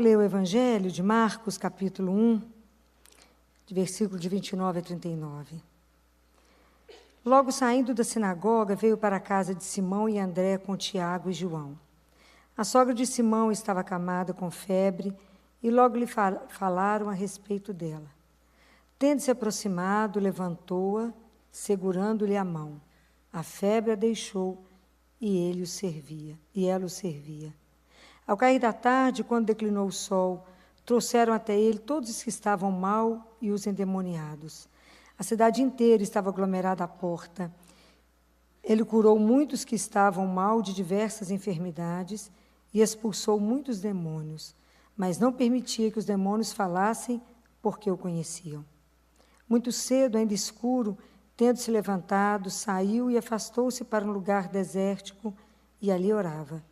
Vamos ler o Evangelho de Marcos, capítulo 1, de versículo de 29 a 39. Logo saindo da sinagoga, veio para a casa de Simão e André com Tiago e João. A sogra de Simão estava acamada com febre e logo lhe falaram a respeito dela. Tendo-se aproximado, levantou-a, segurando-lhe a mão. A febre a deixou e ela o servia. Ao cair da tarde, quando declinou o sol, trouxeram até ele todos os que estavam mal e os endemoniados. A cidade inteira estava aglomerada à porta. Ele curou muitos que estavam mal de diversas enfermidades e expulsou muitos demônios, mas não permitia que os demônios falassem, porque o conheciam. Muito cedo, ainda escuro, tendo-se levantado, saiu e afastou-se para um lugar desértico e ali orava.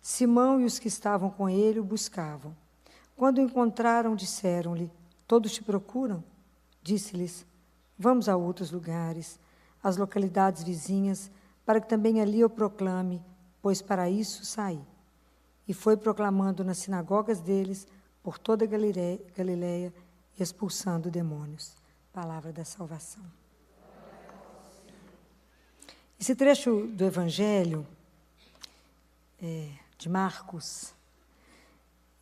Simão e os que estavam com ele o buscavam. Quando o encontraram, disseram-lhe: todos te procuram? Disse-lhes: vamos a outros lugares, às localidades vizinhas, para que também ali eu proclame, pois para isso saí. E foi proclamando nas sinagogas deles, por toda a Galileia, expulsando demônios. Palavra da salvação. Esse trecho do Evangelho de Marcos,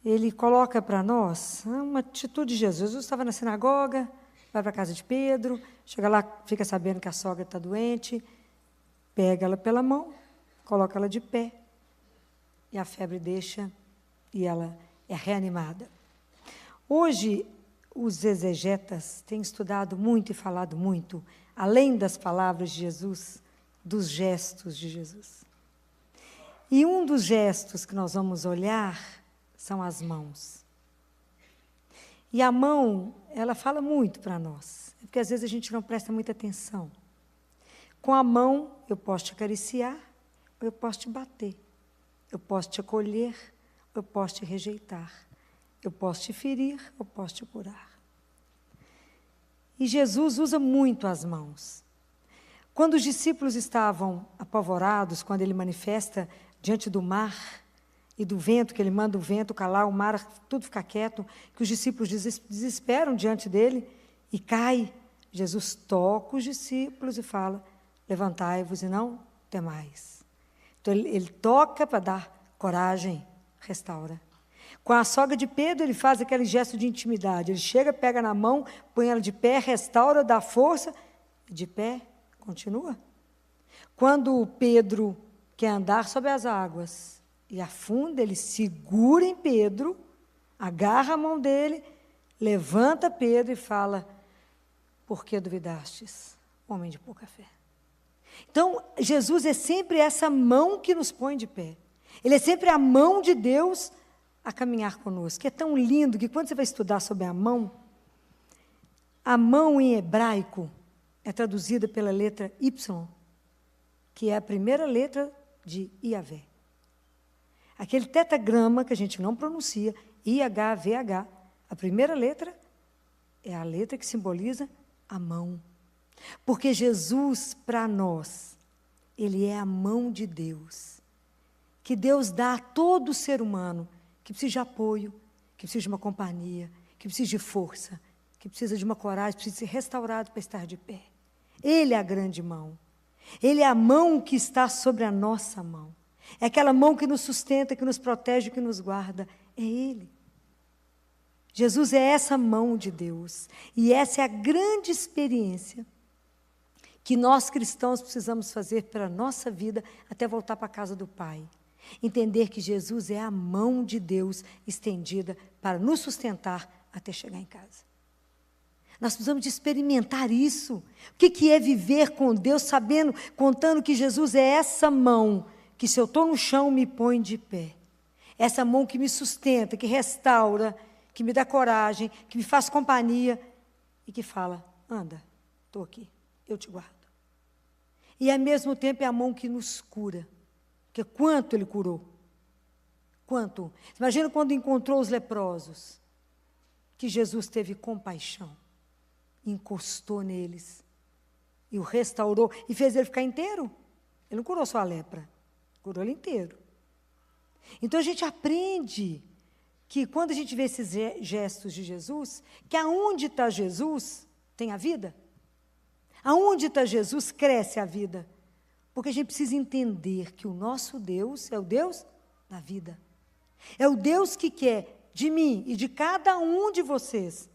ele coloca para nós uma atitude de Jesus. Jesus estava na sinagoga, vai para a casa de Pedro, chega lá, fica sabendo que a sogra está doente, pega ela pela mão, coloca ela de pé, e a febre deixa, e ela é reanimada. Hoje, os exegetas têm estudado muito e falado muito, além das palavras de Jesus, dos gestos de Jesus. E um dos gestos que nós vamos olhar são as mãos. E a mão, ela fala muito para nós, porque às vezes a gente não presta muita atenção. Com a mão, eu posso te acariciar, ou eu posso te bater. Eu posso te acolher, ou eu posso te rejeitar. Eu posso te ferir, ou posso te curar. E Jesus usa muito as mãos. Quando os discípulos estavam apavorados, quando ele manifesta diante do mar e do vento, que ele manda o vento calar, o mar, tudo ficar quieto, que os discípulos desesperam diante dele e cai. Jesus toca os discípulos e fala: levantai-vos e não temais. Então ele toca para dar coragem, restaura. Com a sogra de Pedro, ele faz aquele gesto de intimidade. Ele chega, pega na mão, põe ela de pé, restaura, dá força, e de pé, continua. Quando Pedro quer andar sobre as águas e afunda, ele segura em Pedro, agarra a mão dele, levanta Pedro e fala: por que duvidastes, homem de pouca fé? Então, Jesus é sempre essa mão que nos põe de pé. Ele é sempre a mão de Deus a caminhar conosco. Que é tão lindo que quando você vai estudar sobre a mão em hebraico é traduzida pela letra Y, que é a primeira letra de Iavé. Aquele tetragrama que a gente não pronuncia, IHVH, a primeira letra é a letra que simboliza a mão. Porque Jesus, para nós, ele é a mão de Deus, que Deus dá a todo ser humano que precisa de apoio, que precisa de uma companhia, que precisa de força, que precisa de uma coragem, precisa ser restaurado para estar de pé. Ele é a grande mão. Ele é a mão que está sobre a nossa mão. É aquela mão que nos sustenta, que nos protege, que nos guarda. É Ele. Jesus é essa mão de Deus. E essa é a grande experiência que nós cristãos precisamos fazer para a nossa vida até voltar para a casa do Pai. Entender que Jesus é a mão de Deus estendida para nos sustentar até chegar em casa. Nós precisamos de experimentar isso. O que é viver com Deus, sabendo, contando que Jesus é essa mão, que se eu estou no chão, me põe de pé. Essa mão que me sustenta, que restaura, que me dá coragem, que me faz companhia e que fala: anda, estou aqui, eu te guardo. E ao mesmo tempo é a mão que nos cura. Porque quanto Ele curou? Quanto? Imagina quando encontrou os leprosos, que Jesus teve compaixão. Encostou neles e o restaurou e fez ele ficar inteiro. Ele não curou só a lepra, curou ele inteiro. Então a gente aprende que quando a gente vê esses gestos de Jesus, que aonde está Jesus, tem a vida. Aonde está Jesus, cresce a vida. Porque a gente precisa entender que o nosso Deus é o Deus da vida. É o Deus que quer de mim e de cada um de vocês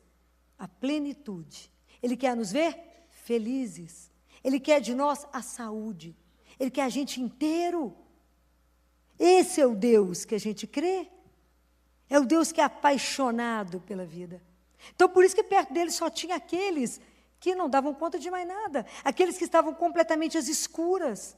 a plenitude. Ele quer nos ver felizes. Ele quer de nós a saúde. Ele quer a gente inteiro. Esse é o Deus que a gente crê. É o Deus que é apaixonado pela vida. Então, por isso que perto dele só tinha aqueles que não davam conta de mais nada. Aqueles que estavam completamente às escuras.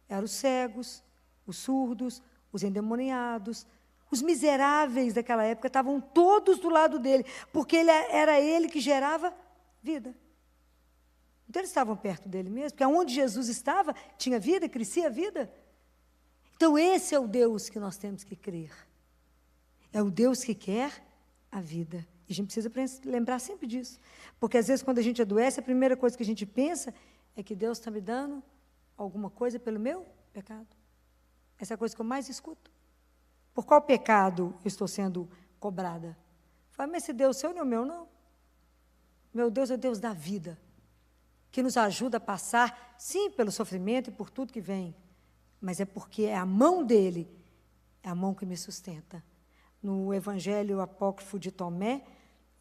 Eram os cegos, os surdos, os endemoniados. Os miseráveis daquela época estavam todos do lado dele, porque era ele que gerava vida. Então, eles estavam perto dele mesmo, porque onde Jesus estava, tinha vida, crescia a vida. Então, esse é o Deus que nós temos que crer. É o Deus que quer a vida. E a gente precisa lembrar sempre disso. Porque, às vezes, quando a gente adoece, a primeira coisa que a gente pensa é que Deus está me dando alguma coisa pelo meu pecado. Essa é a coisa que eu mais escuto. Por qual pecado eu estou sendo cobrada? Fala, mas esse Deus seu não é o meu, não. Meu Deus é o Deus da vida, que nos ajuda a passar, sim, pelo sofrimento e por tudo que vem, mas é porque é a mão dele, é a mão que me sustenta. No Evangelho Apócrifo de Tomé,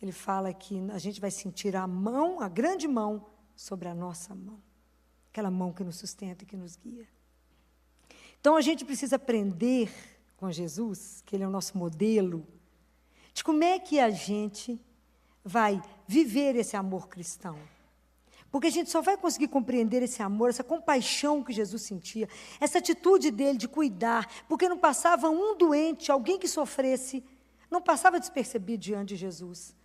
ele fala que a gente vai sentir a mão, a grande mão, sobre a nossa mão. Aquela mão que nos sustenta e que nos guia. Então, a gente precisa aprender com Jesus, que ele é o nosso modelo, de como é que a gente vai viver esse amor cristão. Porque a gente só vai conseguir compreender esse amor, essa compaixão que Jesus sentia, essa atitude dele de cuidar, porque não passava um doente, alguém que sofresse, não passava despercebido diante de Jesus.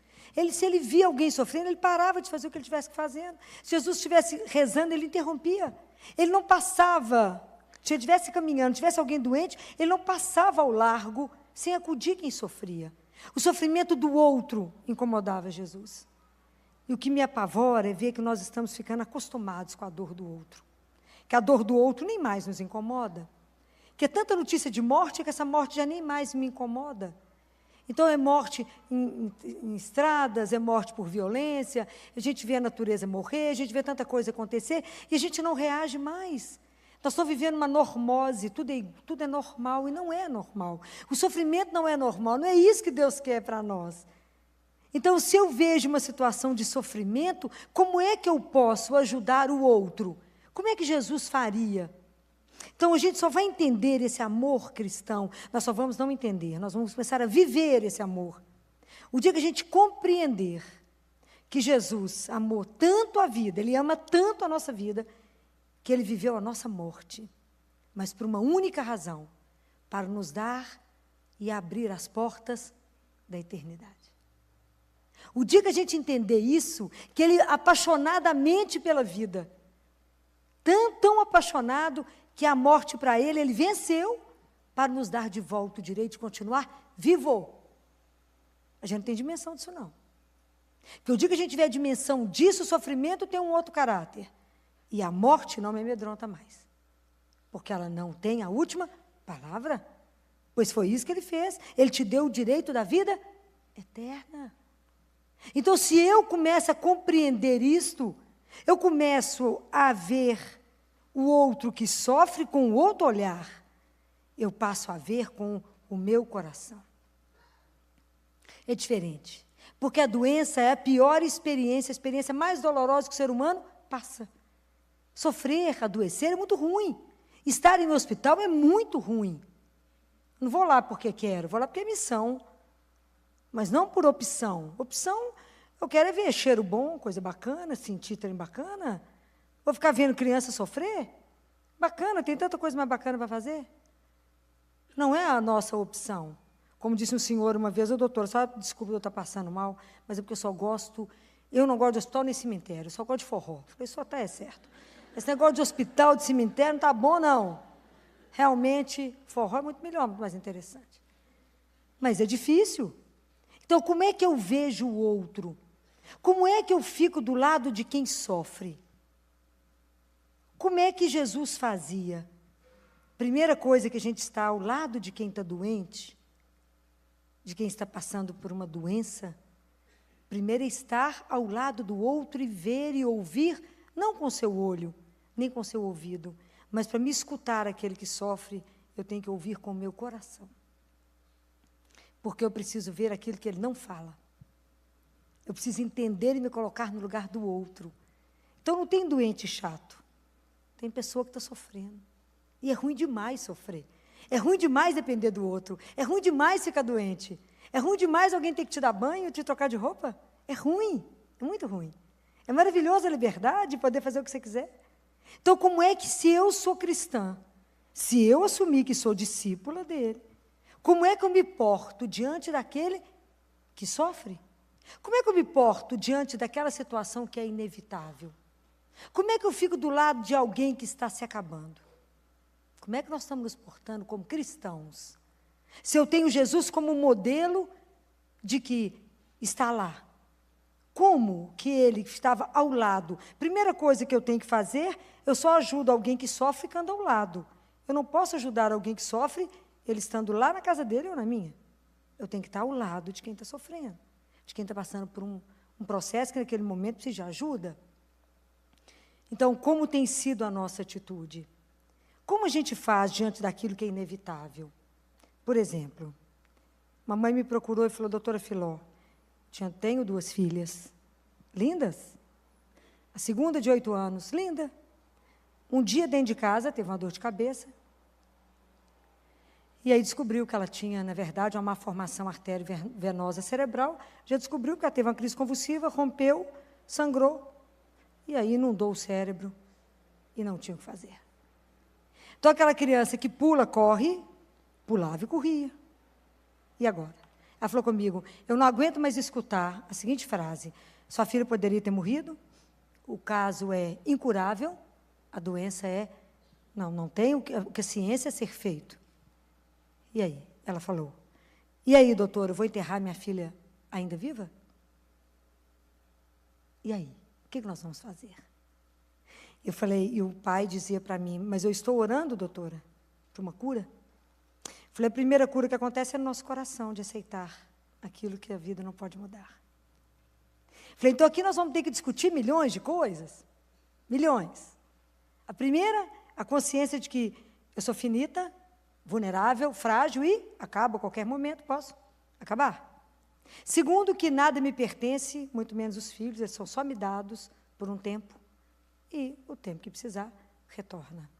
Se ele via alguém sofrendo, ele parava de fazer o que ele estivesse fazendo. Se Jesus estivesse rezando, ele interrompia. Ele não passava, se ele estivesse caminhando, tivesse alguém doente, ele não passava ao largo sem acudir quem sofria. O sofrimento do outro incomodava Jesus. E o que me apavora é ver que nós estamos ficando acostumados com a dor do outro. Que a dor do outro nem mais nos incomoda. Que é tanta notícia de morte que essa morte já nem mais me incomoda. Então, é morte em estradas, é morte por violência, a gente vê a natureza morrer, a gente vê tanta coisa acontecer e a gente não reage mais. Nós estamos vivendo uma normose, tudo é normal e não é normal. O sofrimento não é normal, não é isso que Deus quer para nós. Então, se eu vejo uma situação de sofrimento, como é que eu posso ajudar o outro? Como é que Jesus faria? Então, a gente só vai entender esse amor cristão, nós só vamos não entender, nós vamos começar a viver esse amor. O dia que a gente compreender que Jesus amou tanto a vida, Ele ama tanto a nossa vida, que Ele viveu a nossa morte, mas por uma única razão, para nos dar e abrir as portas da eternidade. O dia que a gente entender isso, que Ele apaixonadamente pela vida, tão apaixonado, que a morte para Ele venceu, para nos dar de volta o direito de continuar vivo. A gente não tem dimensão disso, não. Porque o dia que a gente tiver a dimensão disso, o sofrimento tem um outro caráter. E a morte não me amedronta mais. Porque ela não tem a última palavra. Pois foi isso que Ele fez. Ele te deu o direito da vida eterna. Então, se eu começo a compreender isto, eu começo a ver o outro que sofre com outro olhar, eu passo a ver com o meu coração. É diferente. Porque a doença é a pior experiência, a experiência mais dolorosa que o ser humano passa. Sofrer, adoecer é muito ruim. Estar em hospital é muito ruim. Não vou lá porque quero, vou lá porque é missão. Mas não por opção. Opção, eu quero é ver cheiro bom, coisa bacana, sentir trem bacana. Vou ficar vendo criança sofrer? Bacana, tem tanta coisa mais bacana para fazer. Não é a nossa opção. Como disse um senhor uma vez, doutor, só desculpa eu estar passando mal, mas é porque eu não gosto de hospital nem cemitério, eu só gosto de forró. Falei, só está certo. Esse negócio de hospital, de cemitério, não está bom, não. Realmente, forró é muito melhor, muito mais interessante. Mas é difícil. Então, como é que eu vejo o outro? Como é que eu fico do lado de quem sofre? Como é que Jesus fazia? Primeira coisa que a gente está ao lado de quem está doente, de quem está passando por uma doença, primeiro é estar ao lado do outro e ver e ouvir, não com seu olho, nem com seu ouvido, mas para me escutar aquele que sofre, eu tenho que ouvir com o meu coração. Porque eu preciso ver aquilo que ele não fala. Eu preciso entender e me colocar no lugar do outro. Então, não tem doente chato. Tem pessoa que está sofrendo. E é ruim demais sofrer. É ruim demais depender do outro. É ruim demais ficar doente. É ruim demais alguém ter que te dar banho, te trocar de roupa. É ruim. É muito ruim. É maravilhosa a liberdade, poder fazer o que você quiser. Então, como é que, se eu sou cristã, se eu assumir que sou discípula dele, como é que eu me porto diante daquele que sofre? Como é que eu me porto diante daquela situação que é inevitável? Como é que eu fico do lado de alguém que está se acabando? Como é que nós estamos nos portando como cristãos? Se eu tenho Jesus como modelo de que está lá, como que ele estava ao lado? Primeira coisa que eu tenho que fazer, eu só ajudo alguém que sofre ficando ao lado. Eu não posso ajudar alguém que sofre, ele estando lá na casa dele ou na minha. Eu tenho que estar ao lado de quem está sofrendo, de quem está passando por um processo que naquele momento precisa de ajuda. Então, como tem sido a nossa atitude? Como a gente faz diante daquilo que é inevitável? Por exemplo, mamãe me procurou e falou, doutora Filó, tenho 2 filhas, lindas. A segunda de 8 anos, linda. Um dia dentro de casa, teve uma dor de cabeça. E aí descobriu que ela tinha, na verdade, uma malformação arteriovenosa cerebral. Já descobriu que ela teve uma crise convulsiva, rompeu, sangrou. E aí inundou o cérebro e não tinha o que fazer. Então, aquela criança que pula, corre, pulava e corria. E agora? Ela falou comigo, eu não aguento mais escutar a seguinte frase, sua filha poderia ter morrido, o caso é incurável, a doença é, não tem o que a ciência é ser feito. E aí? Ela falou, e aí, doutora, eu vou enterrar minha filha ainda viva? E aí? O que nós vamos fazer? Eu falei, e o pai dizia para mim, mas eu estou orando, doutora, por uma cura? Falei, a primeira cura que acontece é no nosso coração, de aceitar aquilo que a vida não pode mudar. Falei, então aqui nós vamos ter que discutir milhões de coisas. Milhões. A primeira, a consciência de que eu sou finita, vulnerável, frágil e acabo a qualquer momento, posso acabar. Segundo, que nada me pertence, muito menos os filhos, eles são só me dados por um tempo. E o tempo que precisar, retorna.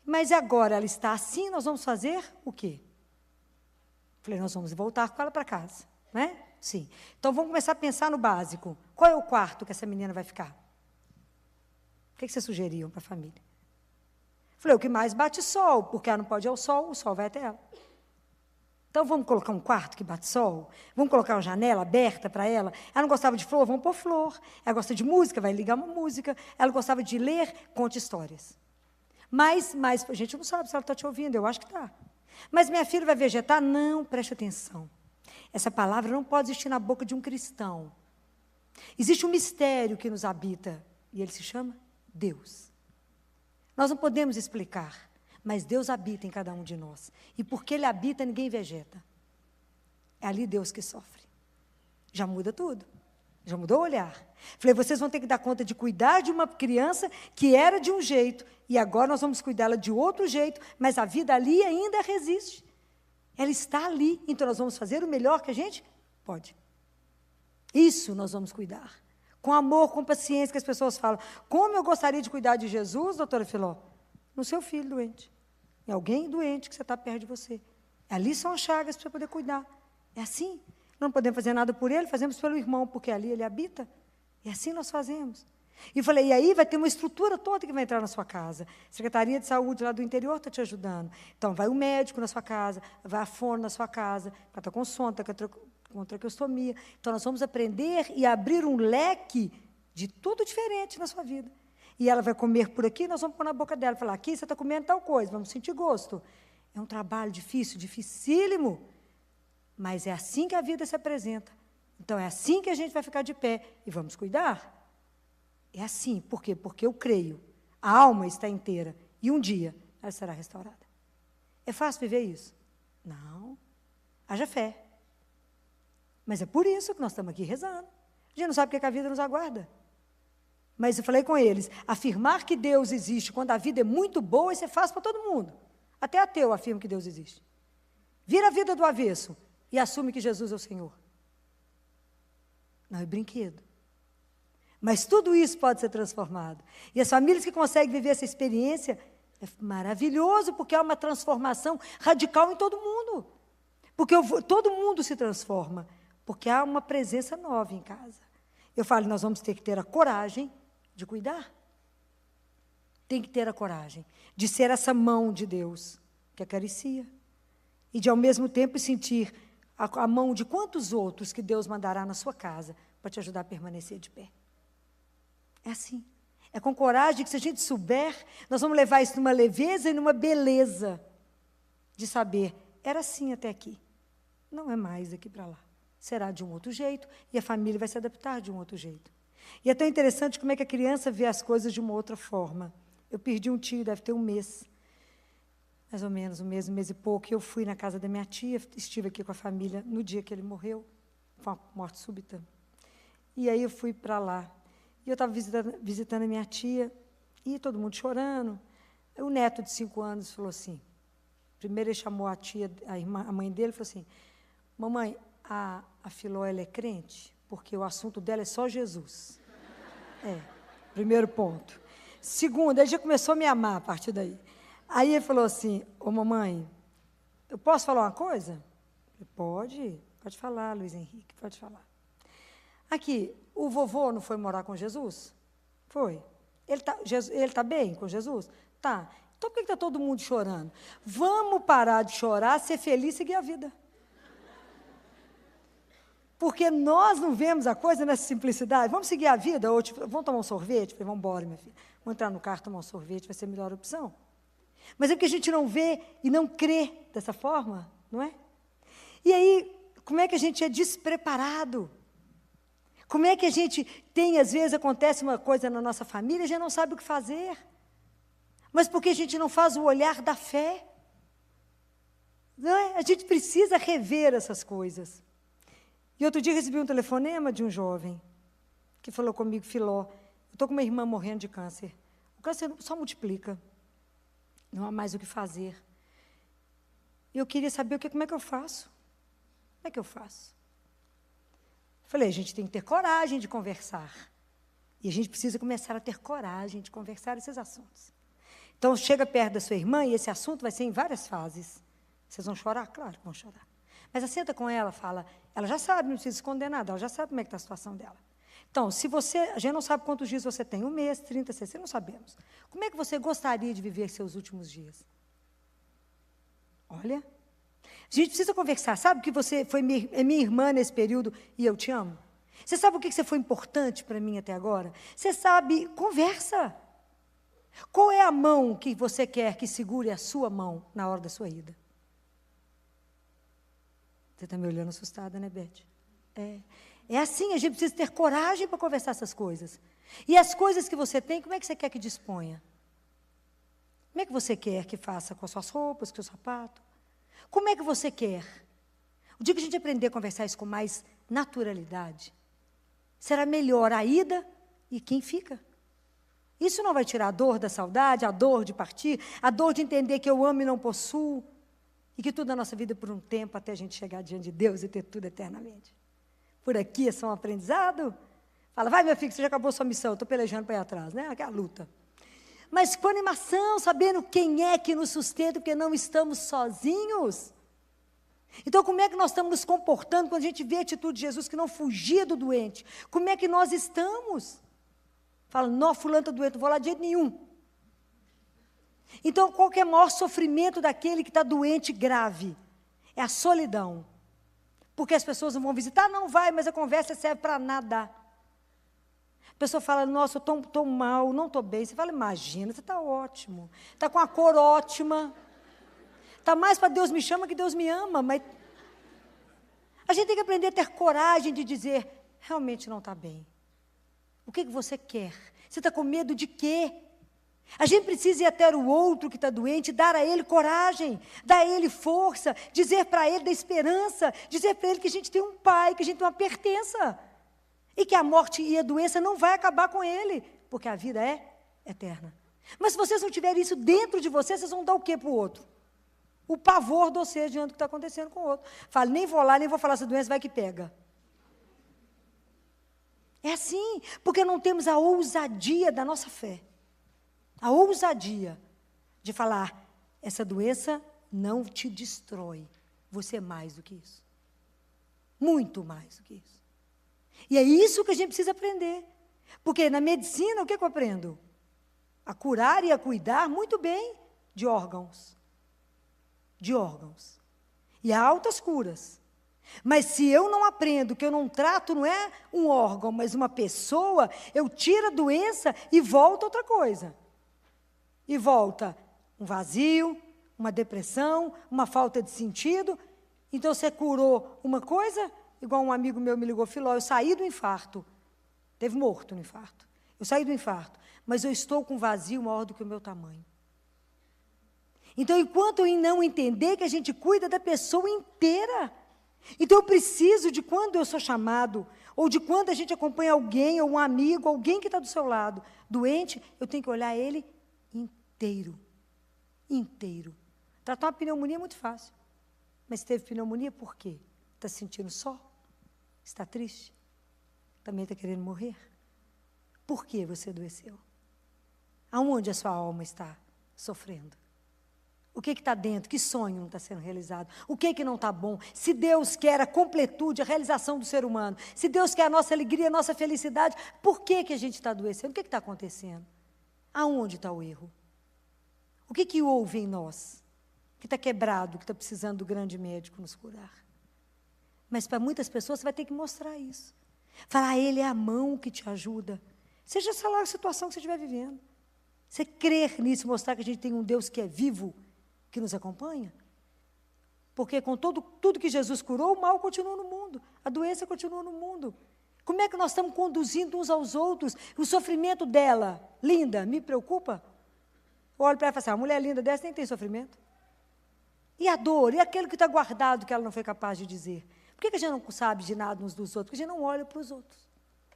Mas agora ela está assim, nós vamos fazer o quê? Falei, nós vamos voltar com ela para casa, né? Sim. Então vamos começar a pensar no básico. Qual é o quarto que essa menina vai ficar? O que vocês sugeriam para a família? Falei, o que mais bate sol, porque ela não pode ir ao sol, o sol vai até ela. Então vamos colocar um quarto que bate sol? Vamos colocar uma janela aberta para ela? Ela não gostava de flor? Vamos pôr flor. Ela gosta de música? Vai ligar uma música. Ela gostava de ler? Conte histórias. Mas a gente não sabe se ela está te ouvindo, eu acho que está. Mas minha filha vai vegetar? Não, preste atenção. Essa palavra não pode existir na boca de um cristão. Existe um mistério que nos habita, e ele se chama Deus. Nós não podemos explicar, mas Deus habita em cada um de nós. E porque Ele habita, ninguém vegeta. É ali Deus que sofre. Já muda tudo. Já mudou o olhar. Falei, vocês vão ter que dar conta de cuidar de uma criança que era de um jeito, e agora nós vamos cuidá-la de outro jeito, mas a vida ali ainda resiste. Ela está ali, então nós vamos fazer o melhor que a gente pode. Isso nós vamos cuidar. Com amor, com paciência, que as pessoas falam. Como eu gostaria de cuidar de Jesus, doutora Filó? No seu filho doente. Em alguém doente que você está perto de você. Ali são as chagas para você poder cuidar. É assim. Não podemos fazer nada por ele, fazemos pelo irmão, porque ali ele habita. E assim nós fazemos. E falei, e aí vai ter uma estrutura toda que vai entrar na sua casa. Secretaria de Saúde lá do interior está te ajudando. Então, vai o médico na sua casa, vai a fono na sua casa, para estar com sono, com traqueostomia. Então, nós vamos aprender e abrir um leque de tudo diferente na sua vida. E ela vai comer por aqui, nós vamos pôr na boca dela, falar, aqui você está comendo tal coisa, vamos sentir gosto. É um trabalho difícil, dificílimo, mas é assim que a vida se apresenta. Então, é assim que a gente vai ficar de pé e vamos cuidar. É assim, por quê? Porque eu creio, a alma está inteira e um dia ela será restaurada. É fácil viver isso? Não. Haja fé. Mas é por isso que nós estamos aqui rezando. A gente não sabe o que a vida nos aguarda. Mas eu falei com eles, afirmar que Deus existe quando a vida é muito boa, isso é fácil para todo mundo. Até ateu afirma que Deus existe. Vira a vida do avesso e assume que Jesus é o Senhor. Não é brinquedo. Mas tudo isso pode ser transformado. E as famílias que conseguem viver essa experiência, é maravilhoso, porque há uma transformação radical em todo mundo. Porque todo mundo se transforma, porque há uma presença nova em casa. Eu falo, nós vamos ter que ter a coragem de cuidar. Tem que ter a coragem de ser essa mão de Deus que acaricia. E de, ao mesmo tempo, sentir a mão de quantos outros que Deus mandará na sua casa para te ajudar a permanecer de pé. É assim. É com coragem que, se a gente souber, nós vamos levar isso numa leveza e numa beleza de saber, era assim até aqui. Não é mais daqui para lá. Será de um outro jeito e a família vai se adaptar de um outro jeito. E é tão interessante como é que a criança vê as coisas de uma outra forma. Eu perdi um tio, deve ter um mês, mais ou menos, um mês e pouco, e eu fui na casa da minha tia, estive aqui com a família no dia que ele morreu, foi uma morte súbita. E aí eu fui para lá. E eu estava visitando a minha tia, e todo mundo chorando. Aí o neto de 5 anos falou assim, primeiro ele chamou a tia, a mãe dele, e falou assim, mamãe, a Filó, ela é crente? Porque o assunto dela é só Jesus. Primeiro ponto. Segundo, ele já começou a me amar a partir daí. Aí ele falou assim, ô mamãe, eu posso falar uma coisa? Eu falei, pode falar, Luiz Henrique, pode falar. Aqui, o vovô não foi morar com Jesus? Foi. Ele tá bem com Jesus? Tá. Então por que está todo mundo chorando? Vamos parar de chorar, ser feliz e seguir a vida. Porque nós não vemos a coisa nessa simplicidade. Vamos seguir a vida? Ou tipo, vamos tomar um sorvete? Falei, vamos embora, minha filha. Vamos entrar no carro, tomar um sorvete, vai ser a melhor opção. Mas é porque a gente não vê e não crê dessa forma, não é? E aí, como é que a gente é despreparado? Como é que a gente tem, às vezes, acontece uma coisa na nossa família e já não sabe o que fazer? Mas porque a gente não faz o olhar da fé? Não é? A gente precisa rever essas coisas. E outro dia recebi um telefonema de um jovem que falou comigo, Filó, eu estou com uma irmã morrendo de câncer. O câncer só multiplica. Não há mais o que fazer. E eu queria saber como é que eu faço. Como é que eu faço? Falei, a gente tem que ter coragem de conversar. E a gente precisa começar a ter coragem de conversar esses assuntos. Então, chega perto da sua irmã e esse assunto vai ser em várias fases. Vocês vão chorar? Claro que vão chorar. Mas senta com ela, fala, ela já sabe, não precisa esconder nada, ela já sabe como é que está a situação dela. Então, a gente não sabe quantos dias você tem, 1 mês, 30, 60, não sabemos. Como é que você gostaria de viver seus últimos dias? Olha, a gente precisa conversar. Sabe que você é minha irmã nesse período e eu te amo? Você sabe o que você foi importante para mim até agora? Você sabe, conversa. Qual é a mão que você quer que segure a sua mão na hora da sua ida? Você está me olhando assustada, né, Beth? É assim, a gente precisa ter coragem para conversar essas coisas. E as coisas que você tem, como é que você quer que disponha? Como é que você quer que faça com as suas roupas, com o seu sapato? Como é que você quer? O dia que a gente aprender a conversar isso com mais naturalidade, será melhor a ida e quem fica. Isso não vai tirar a dor da saudade, a dor de partir, a dor de entender que eu amo e não possuo, e que tudo na nossa vida é por um tempo, até a gente chegar diante de Deus e ter tudo eternamente. Por aqui é só um aprendizado. Fala, vai, meu filho, você já acabou sua missão, eu estou pelejando para ir atrás, né? Aquela luta. Mas com animação, sabendo quem é que nos sustenta, porque não estamos sozinhos. Então, como é que nós estamos nos comportando quando a gente vê a atitude de Jesus que não fugia do doente? Como é que nós estamos? Fala, não, fulano está doente, não vou lá de jeito nenhum. Então, qual que é o maior sofrimento daquele que está doente grave? É a solidão. Porque as pessoas não vão visitar, não vai, mas a conversa serve para nada. A pessoa fala, nossa, eu estou mal, não estou bem. Você fala, imagina, você está ótimo. Está com a cor ótima. Está mais para Deus me chama que Deus me ama. Mas a gente tem que aprender a ter coragem de dizer, realmente não está bem. O que você quer? Você está com medo de quê? A gente precisa ir até o outro que está doente, dar a ele coragem, dar a ele força, dizer para ele da esperança, dizer para ele que a gente tem um pai, que a gente tem uma pertença. E que a morte e a doença não vai acabar com ele, porque a vida é eterna. Mas se vocês não tiverem isso dentro de vocês, vocês vão dar o quê para o outro? O pavor de vocês diante do que está acontecendo com o outro. Fala, nem vou lá, nem vou falar essa doença, vai que pega. É assim, porque não temos a ousadia da nossa fé. A ousadia de falar, essa doença não te destrói. Você é mais do que isso. Muito mais do que isso. E é isso que a gente precisa aprender. Porque na medicina, o que eu aprendo? A curar e a cuidar muito bem de órgãos. De órgãos. E há altas curas. Mas se eu não aprendo, que eu não trato, não é um órgão, mas uma pessoa, eu tiro a doença e volta outra coisa. E volta um vazio, uma depressão, uma falta de sentido. Então, você curou uma coisa, igual um amigo meu me ligou, Filó, eu saí do infarto. Teve morto no infarto. Eu saí do infarto, mas eu estou com vazio maior do que o meu tamanho. Então, enquanto eu não entender que a gente cuida da pessoa inteira, então eu preciso de quando eu sou chamado, ou de quando a gente acompanha alguém, ou um amigo, alguém que está do seu lado, doente, eu tenho que olhar ele inteiro. Inteiro. Tratar uma pneumonia é muito fácil. Mas teve pneumonia por quê? Está se sentindo só? Está triste? Também está querendo morrer? Por que você adoeceu? Aonde a sua alma está sofrendo? O que está dentro? Que sonho não está sendo realizado? O que não está bom? Se Deus quer a completude, a realização do ser humano, se Deus quer a nossa alegria, a nossa felicidade, por que a gente está adoecendo? O que está acontecendo? Aonde está o erro? O que houve em nós? Que está quebrado, que está precisando do grande médico nos curar? Mas para muitas pessoas você vai ter que mostrar isso. Falar, Ele é a mão que te ajuda. Seja essa lá a situação que você estiver vivendo. Você crer nisso, mostrar que a gente tem um Deus que é vivo, que nos acompanha. Porque com tudo que Jesus curou, o mal continua no mundo. A doença continua no mundo. Como é que nós estamos conduzindo uns aos outros? O sofrimento dela, linda, me preocupa? Eu olho para ela e falo assim, a mulher linda dessa nem tem sofrimento. E a dor? E aquele que está guardado que ela não foi capaz de dizer? Por que a gente não sabe de nada uns dos outros? Porque a gente não olha para os outros.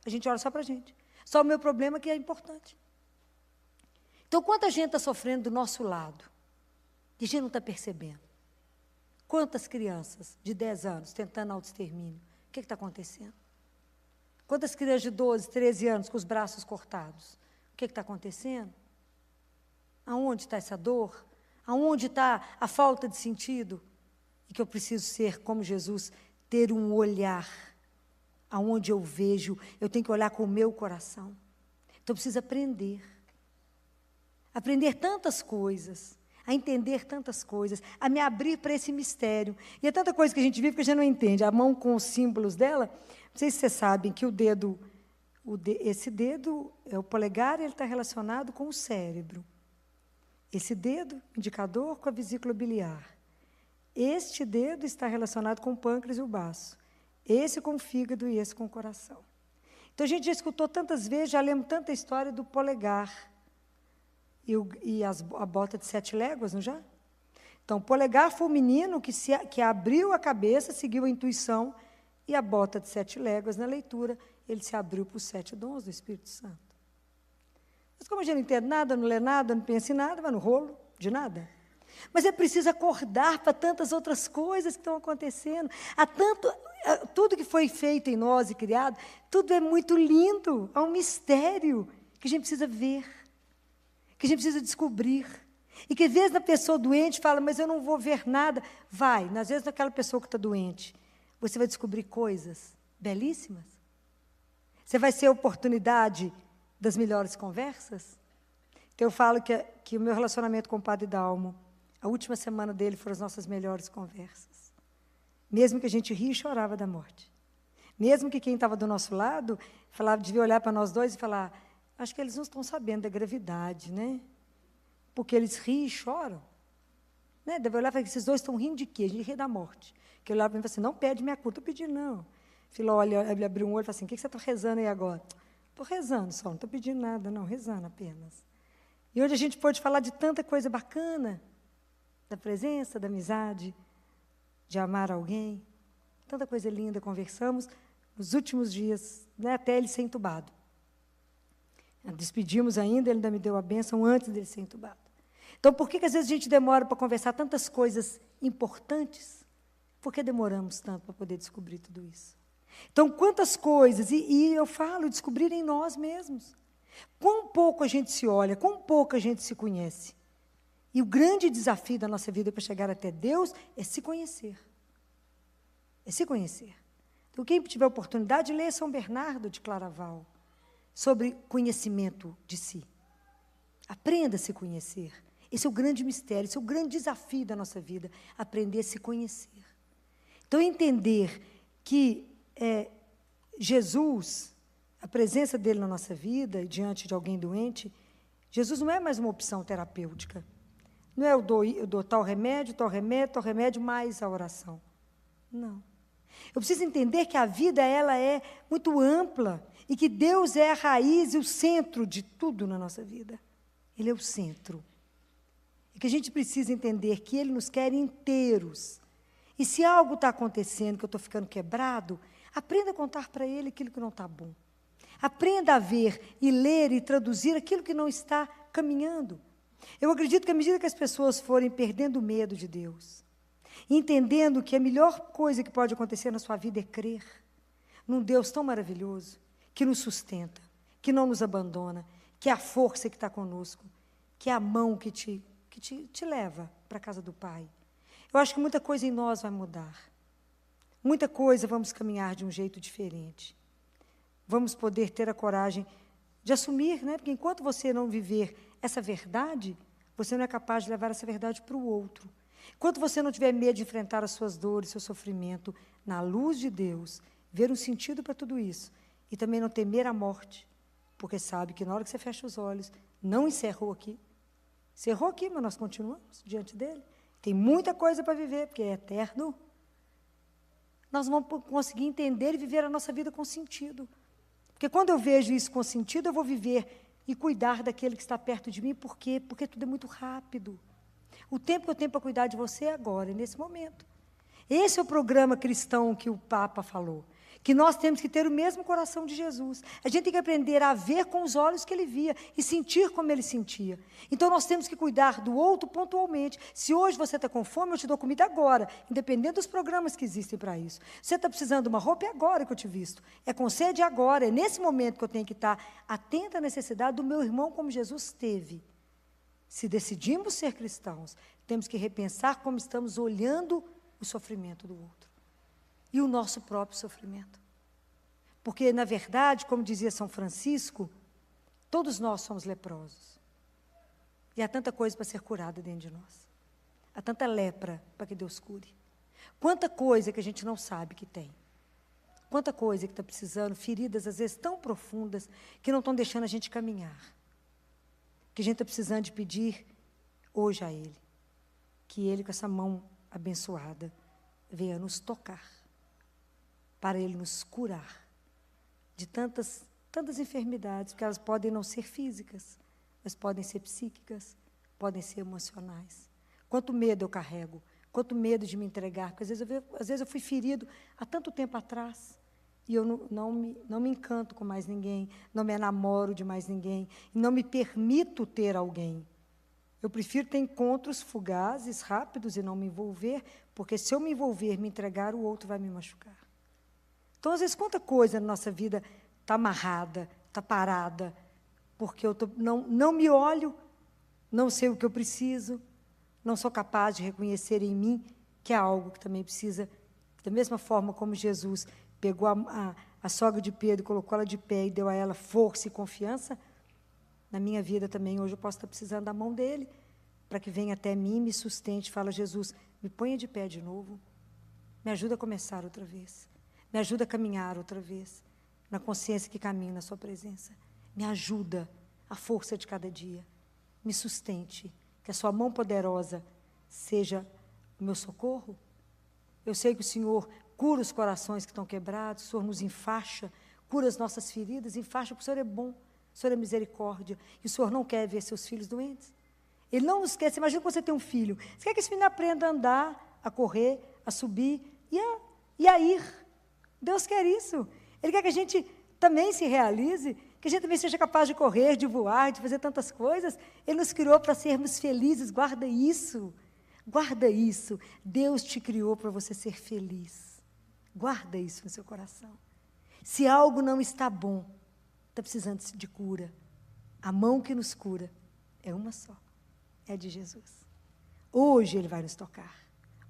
A gente olha só para a gente. Só o meu problema que é importante. Então, quanta gente está sofrendo do nosso lado? E a gente não está percebendo. Quantas crianças de 10 anos tentando autoextermínio? O que está acontecendo? Quantas crianças de 12, 13 anos com os braços cortados? O que está acontecendo? Aonde está essa dor? Aonde está a falta de sentido? E que eu preciso ser como Jesus, ter um olhar aonde eu vejo, eu tenho que olhar com o meu coração. Então, eu preciso aprender. Aprender tantas coisas, a entender tantas coisas, a me abrir para esse mistério. E é tanta coisa que a gente vive que a gente não entende. A mão com os símbolos dela, não sei se vocês sabem que esse dedo, o polegar, ele está relacionado com o cérebro. Esse dedo, indicador, com a vesícula biliar. Este dedo está relacionado com o pâncreas e o baço. Esse com o fígado e esse com o coração. Então, a gente já escutou tantas vezes, já lemos tanta história do polegar. A bota de 7 léguas, não já? Então, o polegar foi o menino que abriu a cabeça, seguiu a intuição, e a bota de 7 léguas, na leitura, ele se abriu para os 7 dons do Espírito Santo. Mas como a gente não entende nada, não lê nada, não pensa em nada, vai no rolo de nada. Mas é preciso acordar para tantas outras coisas que estão acontecendo. Tudo que foi feito em nós e criado, tudo é muito lindo, há um mistério que a gente precisa ver, que a gente precisa descobrir. E que às vezes a pessoa doente fala, mas eu não vou ver nada. Vai, às vezes naquela pessoa que está doente, você vai descobrir coisas belíssimas. Você vai ter a oportunidade das melhores conversas. Então, eu falo que o meu relacionamento com o Padre Dalmo, a última semana dele foram as nossas melhores conversas. Mesmo que a gente ria e chorava da morte. Mesmo que quem estava do nosso lado devia olhar para nós dois e falar, acho que eles não estão sabendo da gravidade, né? Porque eles riem e choram. Né? Deve olhar e falar, esses dois estão rindo de quê? A gente ri da morte. Que eu olhava para mim e falava assim, não pede minha cura. Estou pedindo, não. Filho, olha, ele abriu um olho e falou assim, o que você está rezando aí agora? Estou rezando só, não estou pedindo nada, não, rezando apenas. E hoje a gente pode falar de tanta coisa bacana, da presença, da amizade, de amar alguém. Tanta coisa linda, conversamos nos últimos dias, né, até ele ser entubado. Despedimos ainda, ele ainda me deu a bênção antes dele ser entubado. Então, por que às vezes a gente demora para conversar tantas coisas importantes? Por que demoramos tanto para poder descobrir tudo isso? Então, quantas coisas, e eu falo, descobrir em nós mesmos. Quão pouco a gente se olha, quão pouco a gente se conhece. E o grande desafio da nossa vida para chegar até Deus é se conhecer. É se conhecer. Então, quem tiver oportunidade, leia São Bernardo de Claraval, sobre conhecimento de si. Aprenda a se conhecer. Esse é o grande mistério, esse é o grande desafio da nossa vida, aprender a se conhecer. Então, entender que Jesus, a presença dele na nossa vida, diante de alguém doente, Jesus não é mais uma opção terapêutica. Não é eu dou tal remédio, mais a oração. Não. Eu preciso entender que a vida ela é muito ampla e que Deus é a raiz e o centro de tudo na nossa vida. Ele é o centro. E que a gente precisa entender que Ele nos quer inteiros. E se algo está acontecendo, que eu estou ficando quebrado, aprenda a contar para Ele aquilo que não está bom. Aprenda a ver e ler e traduzir aquilo que não está caminhando. Eu acredito que à medida que as pessoas forem perdendo o medo de Deus, entendendo que a melhor coisa que pode acontecer na sua vida é crer num Deus tão maravilhoso, que nos sustenta, que não nos abandona, que é a força que está conosco, que é a mão que te leva para a casa do Pai. Eu acho que muita coisa em nós vai mudar. Muita coisa vamos caminhar de um jeito diferente. Vamos poder ter a coragem de assumir, né? Porque enquanto você não viver essa verdade, você não é capaz de levar essa verdade para o outro. Enquanto você não tiver medo de enfrentar as suas dores, seu sofrimento, na luz de Deus, ver um sentido para tudo isso, e também não temer a morte, porque sabe que na hora que você fecha os olhos, não encerrou aqui. Encerrou aqui, mas nós continuamos diante dele. Tem muita coisa para viver, porque é eterno. Nós vamos conseguir entender e viver a nossa vida com sentido. Porque quando eu vejo isso com sentido, eu vou viver e cuidar daquele que está perto de mim. Por quê? Porque tudo é muito rápido. O tempo que eu tenho para cuidar de você é agora, é nesse momento. Esse é o programa cristão que o Papa falou. Que nós temos que ter o mesmo coração de Jesus. A gente tem que aprender a ver com os olhos que ele via e sentir como ele sentia. Então, nós temos que cuidar do outro pontualmente. Se hoje você está com fome, eu te dou comida agora, independente dos programas que existem para isso. Você está precisando de uma roupa, é agora que eu te visto. É com sede agora, é nesse momento que eu tenho que estar atenta à necessidade do meu irmão como Jesus teve. Se decidimos ser cristãos, temos que repensar como estamos olhando o sofrimento do outro. E o nosso próprio sofrimento. Porque, na verdade, como dizia São Francisco, todos nós somos leprosos. E há tanta coisa para ser curada dentro de nós. Há tanta lepra para que Deus cure. Quanta coisa que a gente não sabe que tem. Quanta coisa que está precisando, feridas às vezes tão profundas, que não estão deixando a gente caminhar. Que a gente está precisando de pedir hoje a Ele. Que Ele, com essa mão abençoada, venha nos tocar. Para Ele nos curar de tantas enfermidades, porque elas podem não ser físicas, mas podem ser psíquicas, podem ser emocionais. Quanto medo eu carrego, quanto medo de me entregar, porque às vezes eu fui ferido há tanto tempo atrás, e eu não me encanto com mais ninguém, não me enamoro de mais ninguém, e não me permito ter alguém. Eu prefiro ter encontros fugazes, rápidos, e não me envolver, porque se eu me envolver, me entregar, o outro vai me machucar. Então, às vezes, quanta coisa na nossa vida está amarrada, está parada, porque eu não me olho, não sei o que eu preciso, não sou capaz de reconhecer em mim que é algo que também precisa, da mesma forma como Jesus pegou a sogra de Pedro, colocou ela de pé e deu a ela força e confiança, na minha vida também, hoje eu posso estar precisando da mão dele, para que venha até mim, me sustente, fala, Jesus, me ponha de pé de novo, me ajuda a começar outra vez. Me ajuda a caminhar outra vez, na consciência que caminho na sua presença. Me ajuda a força de cada dia. Me sustente, que a sua mão poderosa seja o meu socorro. Eu sei que o Senhor cura os corações que estão quebrados, o Senhor nos enfaixa, cura as nossas feridas, enfaixa, porque o Senhor é bom. O Senhor é misericórdia. E o Senhor não quer ver seus filhos doentes. Ele não nos quer. Você imagina quando você tem um filho. Você quer que esse menino aprenda a andar, a correr, a subir e a ir. Deus quer isso. Ele quer que a gente também se realize, que a gente também seja capaz de correr, de voar, de fazer tantas coisas. Ele nos criou para sermos felizes. Guarda isso. Guarda isso. Deus te criou para você ser feliz. Guarda isso no seu coração. Se algo não está bom, está precisando de cura, a mão que nos cura é uma só. É de Jesus. Hoje Ele vai nos tocar.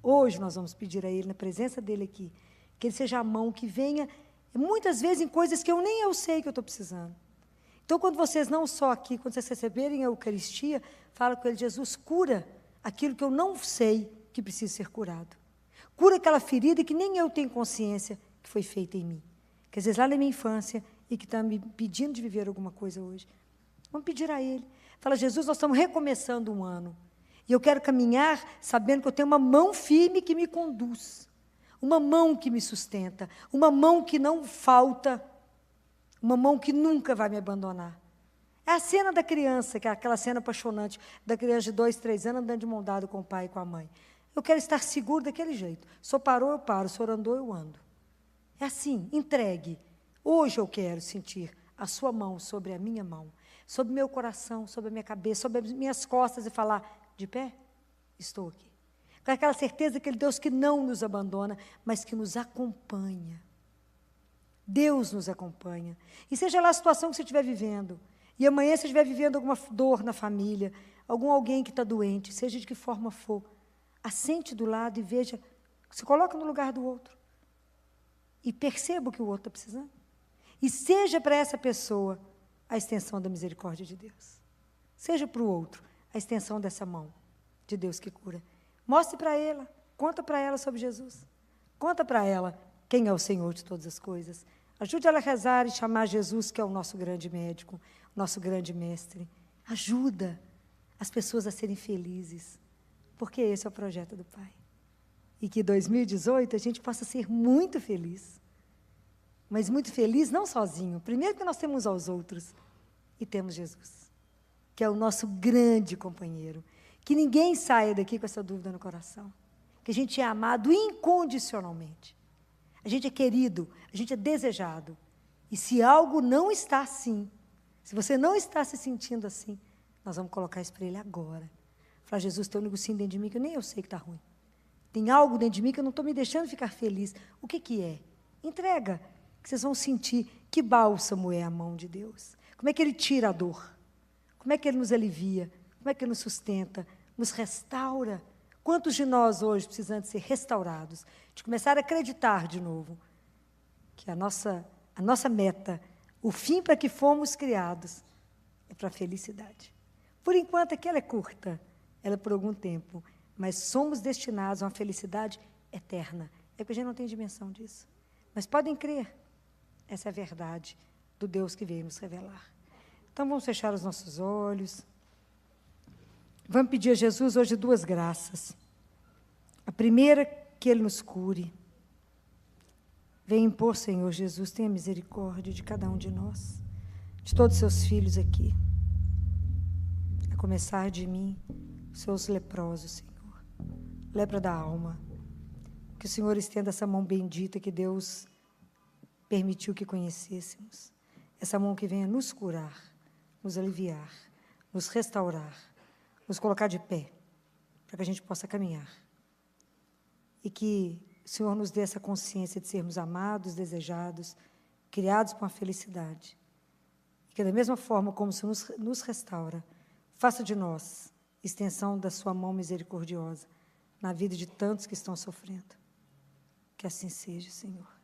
Hoje nós vamos pedir a Ele, na presença dEle aqui, que Ele seja a mão que venha, muitas vezes em coisas que nem eu sei que eu estou precisando. Então, quando vocês não só aqui, quando vocês receberem a Eucaristia, fala com Ele, Jesus, cura aquilo que eu não sei que precisa ser curado. Cura aquela ferida que nem eu tenho consciência que foi feita em mim. Que às vezes lá na minha infância e que está me pedindo de viver alguma coisa hoje. Vamos pedir a Ele. Fala, Jesus, nós estamos recomeçando um ano. E eu quero caminhar sabendo que eu tenho uma mão firme que me conduz. Uma mão que me sustenta. Uma mão que não falta. Uma mão que nunca vai me abandonar. É a cena da criança, que é aquela cena apaixonante, da criança de 2, 3 anos andando de mão dada com o pai e com a mãe. Eu quero estar seguro daquele jeito. O senhor parou, eu paro. O senhor andou, eu ando. É assim, entregue. Hoje eu quero sentir a sua mão sobre a minha mão, sobre o meu coração, sobre a minha cabeça, sobre as minhas costas e falar, de pé, estou aqui. Com aquela certeza que Ele é Deus que não nos abandona, mas que nos acompanha. Deus nos acompanha. E seja lá a situação que você estiver vivendo, e amanhã você estiver vivendo alguma dor na família, alguém que está doente, seja de que forma for, assente do lado e veja, se coloca no lugar do outro. E perceba o que o outro está precisando. E seja para essa pessoa a extensão da misericórdia de Deus. Seja para o outro a extensão dessa mão de Deus que cura. Mostre para ela, conta para ela sobre Jesus. Conta para ela quem é o Senhor de todas as coisas. Ajude ela a rezar e chamar Jesus, que é o nosso grande médico, nosso grande mestre. Ajuda as pessoas a serem felizes, porque esse é o projeto do Pai. E que em 2018 a gente possa ser muito feliz. Mas muito feliz não sozinho. Primeiro que nós temos aos outros. E temos Jesus, que é o nosso grande companheiro. Que ninguém saia daqui com essa dúvida no coração. Que a gente é amado incondicionalmente. A gente é querido, a gente é desejado. E se algo não está assim, se você não está se sentindo assim, nós vamos colocar isso para Ele agora. Falar, Jesus, tem um negocinho dentro de mim que nem eu sei que está ruim. Tem algo dentro de mim que eu não estou me deixando ficar feliz. O que é? Entrega, que vocês vão sentir que bálsamo é a mão de Deus. Como é que Ele tira a dor? Como é que Ele nos alivia? Como é que Ele nos sustenta? Nos restaura? Quantos de nós hoje precisamos ser restaurados? De começar a acreditar de novo que a nossa meta, o fim para que fomos criados, é para a felicidade. Por enquanto, aqui ela é curta, ela é por algum tempo, mas somos destinados a uma felicidade eterna. É que a gente não tem dimensão disso. Mas podem crer, essa é a verdade do Deus que veio nos revelar. Então, vamos fechar os nossos olhos. Vamos pedir a Jesus hoje 2 graças. A primeira, que Ele nos cure. Venha impor, Senhor Jesus, tenha misericórdia de cada um de nós, de todos os seus filhos aqui. A começar de mim, os seus leprosos, Senhor. Lepra da alma. Que o Senhor estenda essa mão bendita que Deus permitiu que conhecêssemos. Essa mão que venha nos curar, nos aliviar, nos restaurar, nos colocar de pé, para que a gente possa caminhar. E que o Senhor nos dê essa consciência de sermos amados, desejados, criados com a felicidade. E que da mesma forma como o Senhor nos restaura, faça de nós extensão da sua mão misericordiosa na vida de tantos que estão sofrendo. Que assim seja, Senhor.